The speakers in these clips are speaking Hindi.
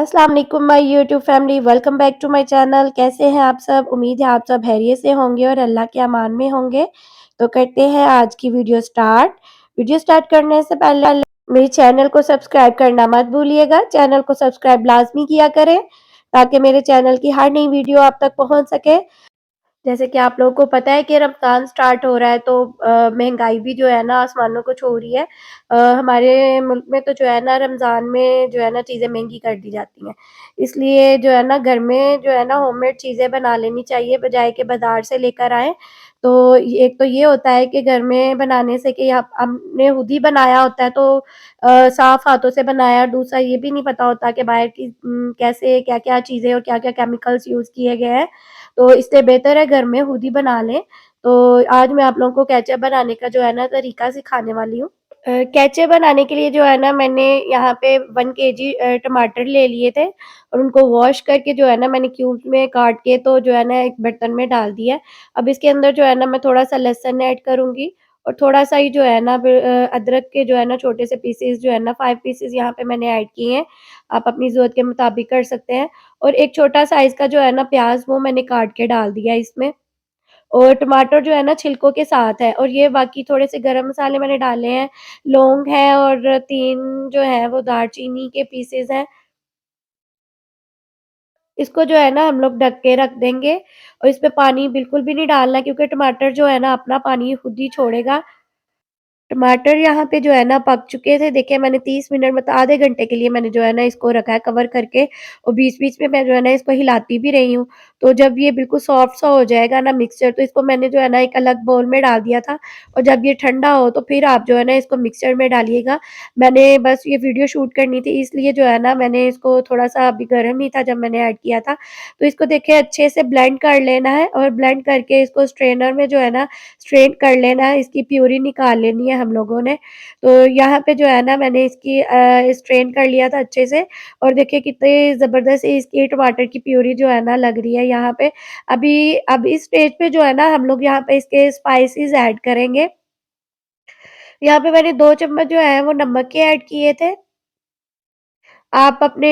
अस्सलाम वालेकुम my YouTube family, welcome back to my channel. कैसे हैं आप सब? उम्मीद है आप सब खैरियत से होंगे और अल्लाह के अमान में होंगे। तो करते हैं आज की वीडियो स्टार्ट। वीडियो स्टार्ट करने से पहले मेरे चैनल को सब्सक्राइब करना मत भूलिएगा। चैनल को सब्सक्राइब लाज़मी किया करें ताकि मेरे चैनल की हर नई वीडियो आप तक पहुँच सके। जैसे कि आप लोगों को पता है कि रमज़ान स्टार्ट हो रहा है तो महंगाई भी जो है ना आसमानों को छू रही है। हमारे मुल्क में तो जो है ना रमज़ान में जो है ना चीज़ें महँगी कर दी जाती हैं। इसलिए जो है ना घर में जो है ना होममेड चीज़ें बना लेनी चाहिए बजाए कि बाज़ार से लेकर आएँ। तो एक तो ये होता है कि घर में बनाने से कि आप हमने खुद ही बनाया होता है तो साफ़ हाथों से बनाया। दूसरा ये भी नहीं पता होता कि बाहर की कैसे क्या-क्या चीज़ें और क्या-क्या केमिकल्स यूज़ किए गए हैं। तो इसलिए बेहतर है घर में खुद ही बना लें। तो आज मैं आप लोगों को केचप बनाने का जो है ना तरीका सिखाने वाली हूँ। केचप बनाने के लिए जो है ना मैंने यहाँ पे 1 केजी टमाटर ले लिए थे और उनको वॉश करके जो है ना मैंने क्यूब्स में काट के तो जो है ना एक बर्तन में डाल दिया है। अब इसके अंदर जो है ना मैं थोड़ा-सा लहसुन ऐड करूँगी और थोड़ा-सा ही जो है ना अदरक के जो है ना छोटे से पीसेस जो है ना 5 पीसेस यहाँ पे मैंने ऐड किए हैं। आप अपनी ज़रूरत के मुताबिक कर सकते हैं और एक छोटा साइज़ का जो है ना प्याज़ वो मैंने काट के डाल दिया इसमें। और टमाटर जो है ना छिलकों के साथ है और ये बाकी थोड़े से गरम मसाले मैंने डाले हैं, लौंग है और 3 जो है वो दालचीनी के पीसेज़ हैं। इसको जो है ना हम लोग ढक के रख देंगे और इसमें पानी बिल्कुल भी नहीं डालना क्योंकि टमाटर जो है ना अपना पानी खुद ही छोड़ेगा। टमाटर यहाँ पे जो है ना पक चुके थे। देखिए मैंने 30 मिनट मतलब आधे घंटे के लिए मैंने जो है ना इसको रखा है कवर करके और बीच-बीच में मैं जो है ना इसको हिलाती भी रही हूँ। तो जब ये बिल्कुल सॉफ्ट सा हो जाएगा ना मिक्सचर तो इसको मैंने जो है ना एक अलग बाउल में डाल दिया था और जब ये ठंडा हो तो फिर आप जो है ना इसको मिक्सचर में डालिएगा। मैंने बस ये वीडियो शूट करनी थी इसलिए जो है ना मैंने इसको थोड़ा-सा अभी गर्म ही था जब मैंने ऐड किया था। तो इसको देखिए अच्छे से ब्लेंड कर लेना है और ब्लेंड करके इसको स्ट्रेनर में जो है ना स्ट्रेन कर लेना है, इसकी प्यूरी निकाल लेनी है हम लोगों ने। तो यहाँ पे जो है ना मैंने इसकी स्ट्रेन कर लिया था अच्छे से और देखिए कितनी ज़बरदस्त इसकी टमाटर की प्यूरी जो है ना लग रही है यहाँ पे। अब इस स्टेज पे जो है ना हम लोग यहाँ पे इसके स्पाइसेस ऐड करेंगे। यहाँ पे मैंने 2 चम्मच जो है वो नमक के ऐड किए थे। आप अपने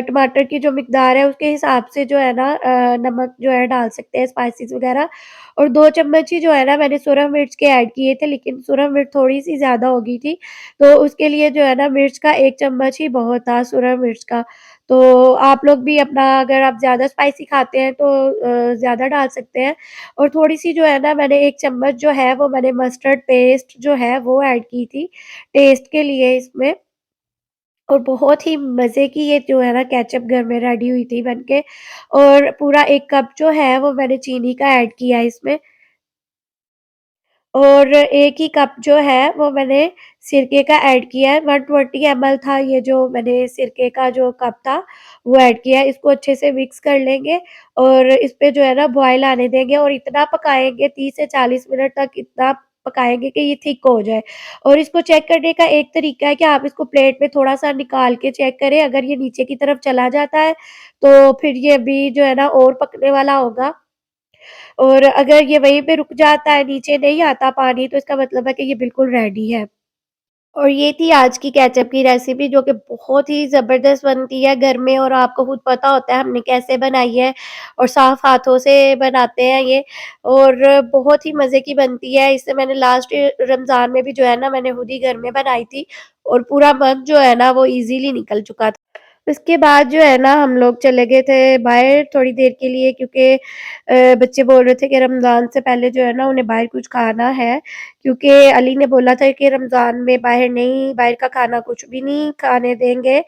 टमाटर की जो मिकदार है उसके हिसाब से जो है ना नमक जो है डाल सकते हैं स्पाइसेस वगैरह और 2 चम्मच ही जो है ना मैंने सुरख मिर्च के ऐड किए थे लेकिन सुरख मिर्च थोड़ी-सी ज़्यादा हो गई थी। तो उसके लिए जो है ना मिर्च का 1 चम्मच ही बहुत था सुरख मिर्च का। तो आप लोग भी अपना अगर आप ज़्यादा स्पाइसी खाते हैं तो ज़्यादा डाल सकते हैं और थोड़ी-सी जो है ना मैंने 1 चम्मच जो है वो मैंने मस्टर्ड पेस्ट जो है वो ऐड की थी टेस्ट के लिए इसमें। और बहुत ही मज़े की ये जो है ना केचप घर में रेडी हुई थी बन के और पूरा 1 कप जो है वो मैंने चीनी का ऐड किया इसमें और 1 ही कप जो है वो मैंने सिरके का ऐड किया है। 120 एमएल था ये जो मैंने सिरके का जो कप था वो ऐड किया है। इसको अच्छे से मिक्स कर लेंगे और इस पे जो है ना बॉयल आने देंगे और इतना पकाएँगे 30 से 40 मिनट तक इतना पकाएँगे कि ये थिक हो जाए। और इसको चेक करने का एक तरीका है कि आप इसको प्लेट में थोड़ा-सा निकाल के चेक करें, अगर ये नीचे की तरफ चला जाता है तो फिर ये अभी जो है ना और पकने वाला होगा। और अगर ये वहीं पे रुक जाता है, नीचे नहीं आता पानी तो इसका मतलब है कि ये बिल्कुल रेडी है। और ये थी आज की केचप की रेसिपी जो कि बहुत ही ज़बरदस्त बनती है घर में और आपको खुद पता होता है हमने कैसे बनाई है और साफ़ हाथों से बनाते हैं ये और बहुत ही मज़े की बनती है। इससे मैंने लास्ट रमज़ान में भी जो है ना मैंने खुद ही घर में बनाई थी और पूरा मंथ जो है ना वो ईज़िली निकल चुका था। उसके बाद जो है ना हम लोग चले गए थे बाहर थोड़ी देर के लिए क्योंकि बच्चे बोल रहे थे कि रमज़ान से पहले जो है ना उन्हें बाहर कुछ खाना है क्योंकि अली ने बोला था कि रमज़ान में बाहर का खाना कुछ भी नहीं खाने देंगे।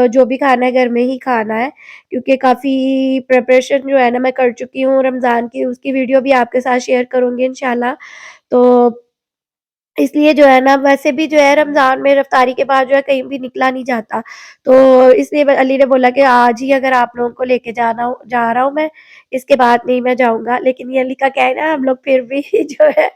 जो भी खाना है घर में ही खाना है क्योंकि काफ़ी प्रिपरेशन जो है ना मैं कर चुकी हूँ रमज़ान की, उसकी वीडियो भी आपके साथ शेयर करूँगी इंशाल्लाह। तो इसलिए जो है ना वैसे भी जो है रमज़ान में इफ्तारी के बाद जो है कहीं भी निकला नहीं जाता। तो इसलिए ब अली ने बोला कि आज ही अगर आप लोगों को लेके जा रहा हूँ मैं, इसके बाद नहीं मैं जाऊँगा। लेकिन ये अली का कहना है हम लोग फिर भी जो है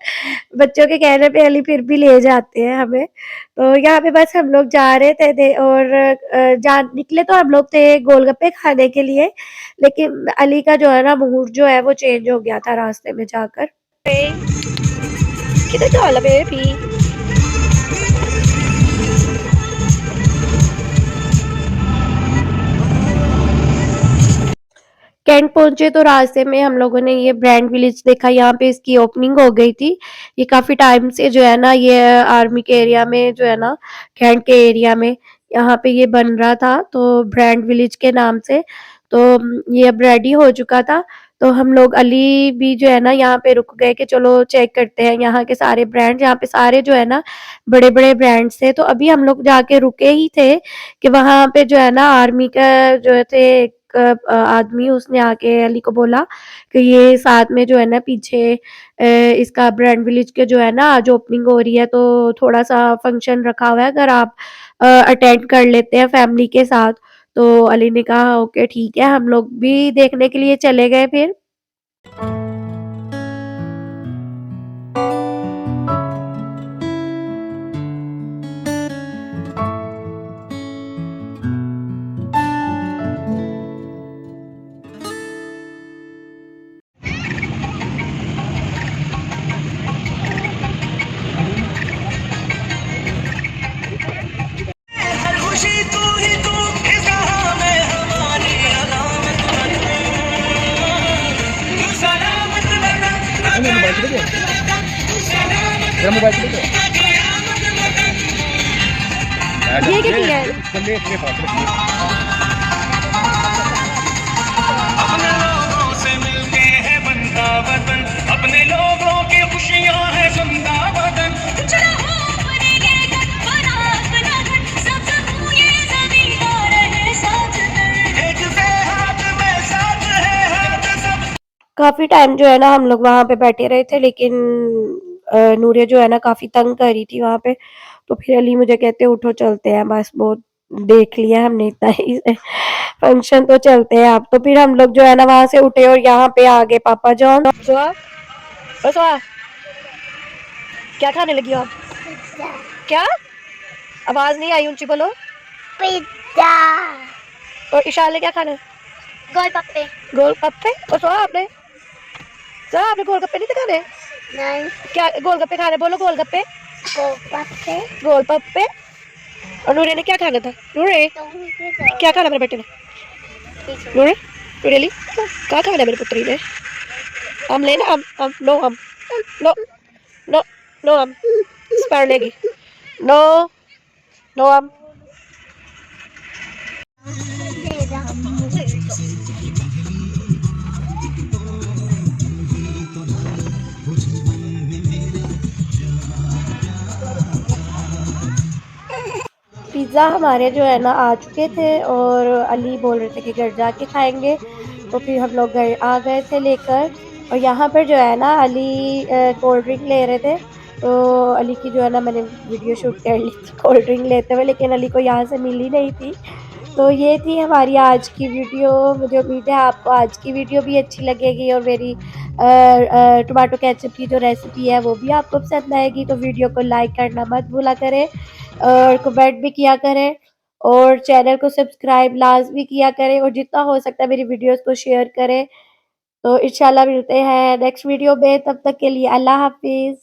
बच्चों के कहने पे अली फिर भी ले जाते हैं हमें। तो यहाँ पे बस हम लोग जा रहे थे और जा निकले तो हम लोग थे गोलगप्पे खाने के लिए, लेकिन अली का जो है ना मूड जो है वो चेंज हो गया था रास्ते में जाकर। किधर जा रहा बेबी? कैंट पहुँचे तो रास्ते में हम लोगों ने ये ब्रांड विलेज देखा, यहाँ पे इसकी ओपनिंग हो गई थी। ये काफ़ी टाइम से जो है ना ये आर्मी के एरिया में जो है ना कैंट के एरिया में यहाँ पे ये बन रहा था, तो ब्रांड विलेज के नाम से। तो ये अब रेडी हो चुका था, तो हम लोग अली भी जो है ना यहाँ पे रुक गए कि चलो चेक करते हैं यहाँ के सारे ब्रांड्स, यहाँ पे सारे जो है ना बड़े-बड़े ब्रांड्स थे। तो अभी हम लोग जाके रुके ही थे कि वहाँ पे जो है ना आर्मी का जो थे एक आदमी, उसने आके अली को बोला कि ये साथ में जो है ना पीछे इसका ब्रांड विलेज के जो है ना आज ओपनिंग हो रही है, तो थोड़ा-सा फंक्शन रखा हुआ है, अगर आप अटेंड कर लेते हैं फैमिली के साथ। तो अली ने कहा ओके ठीक है, हम लोग भी देखने के लिए चले गए फिर। खुशी तू ही तू फिजा में हमारी अलामत बन तू सलामत बना सलामत ये क्या किया है? अपने लोगों से मिलके है बनता वतन, अपने लोगों की खुशियां है जिंदा वतन। एक से हाथ में साथ है हाथ सब। काफ़ी टाइम जो है ना हम लोग वहाँ पे बैठे रहे थे, लेकिन नूरिया जो है ना काफ़ी तंग कर रही थी वहाँ पे। तो फिर अली मुझे कहते उठो चलते हैं, बस बहुत देख लिया हमने इतना ही फंक्शन, तो चलते हैं अब। तो फिर हम लोग जो है ना वहाँ से उठे और यहाँ पे आ गए पापा जॉन। सुहा, ओ सुहा, क्या खाने लगी हो आप? क्या? आवाज नहीं आई, ऊंची बोलो। पिज्जा। और ईशान ने क्या खाना है? गोलगप्पे। गोलगप्पे। और सुहा आपने? सुहा आपने गोलगप्पे नहीं खाने? नहीं। क्या गोलगप्पे खाने? बोलो गोलगप्पे। गोलगप्पे। गोलगप्पे। और नूरे ने क्या खाना था? नूरे क्या खाना मेरे बेटे ने? नूरे, नूरेली क्या खाना मेरे पुत्री ने? हम लेना, हम नो, हम नो नो नो, हम स्पर लेगी, नो नो हम। पिज़्ज़ा हमारे जो है ना आ चुके थे और अली बोल रहे थे कि घर जाके खाएंगे, तो फिर हम लोग घर आ गए थे लेकर। और यहाँ पर जो है ना अली कोल्ड ड्रिंक ले रहे थे, तो अली की जो है ना मैंने वीडियो शूट कर ली थी कोल्ड ड्रिंक लेते हुए, लेकिन अली को यहाँ से मिली नहीं थी। तो ये थी हमारी आज की वीडियो। मुझे उम्मीद है आपको आज की वीडियो भी अच्छी लगेगी और मेरी टोमेटो केचप की जो रेसिपी है वो भी आपको पसंद आएगी। तो वीडियो को लाइक करना मत भूला करें और कमेंट भी किया करें और चैनल को सब्सक्राइब लाज़मी किया करें और जितना हो सकता है मेरी वीडियोस को शेयर करें। तो इंशाल्लाह मिलते हैं नेक्स्ट वीडियो में, तब तक के लिए अल्लाह हाफ़िज़।